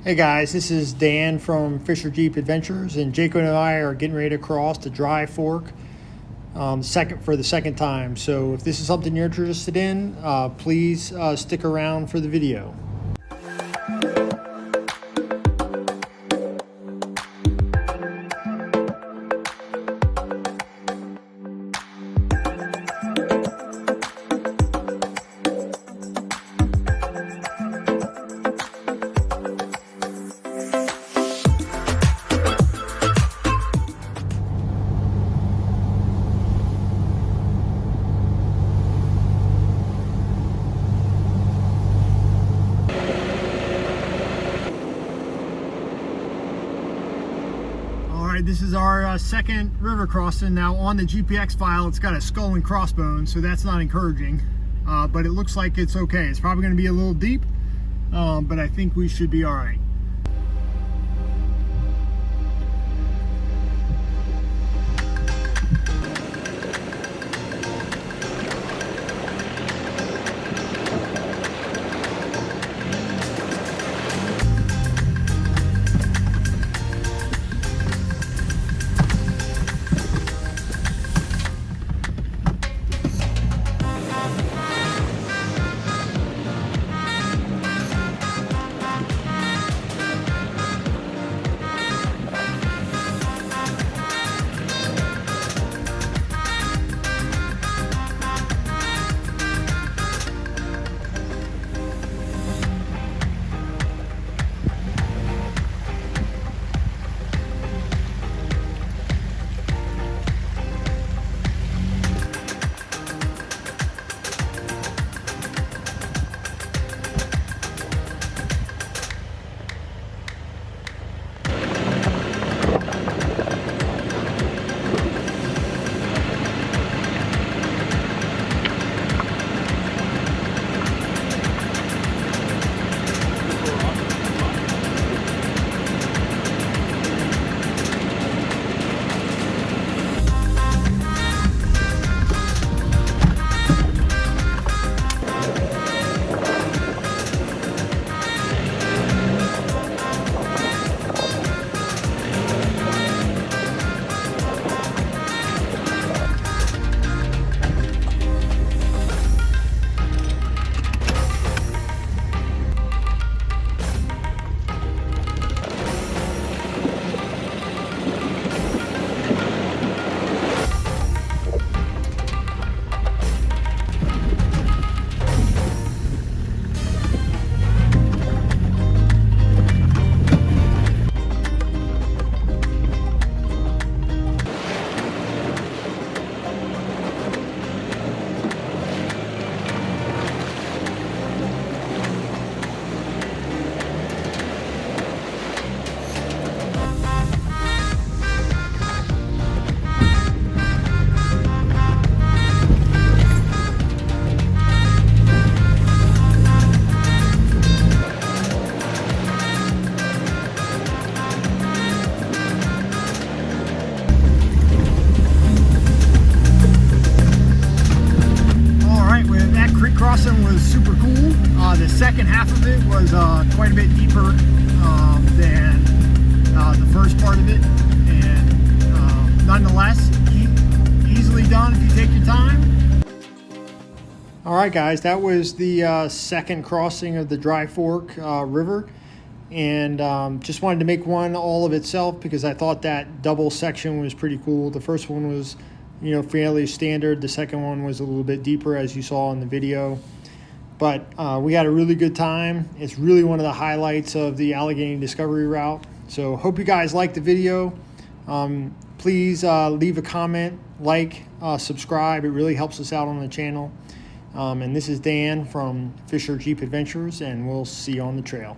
Hey guys, this is Dan from Fisher Jeep Adventures, and Jacob and I are getting ready to cross the Dry Fork for the second time. So if this is something you're interested in, please stick around for the video. This is our second river crossing. Now on the GPX file it's got a skull and crossbones, so that's not encouraging, but it looks like it's okay. It's probably going to be a little deep, but I think we should be all right. Crossing was super cool. The second half of it was quite a bit deeper than the first part of it, and nonetheless easily done if you take your time. All right guys, that was the second crossing of the Dry Fork River, and just wanted to make one all of itself because I thought that double section was pretty cool. The first one was, you know, fairly standard. The second one was a little bit deeper, as you saw in the video, but we had a really good time. It's really one of the highlights of the Allegheny Discovery route. So hope you guys liked the video. Please leave a comment, like, subscribe. It really helps us out on the channel. And this is Dan from Fisher Jeep Adventures, and we'll see you on the trail.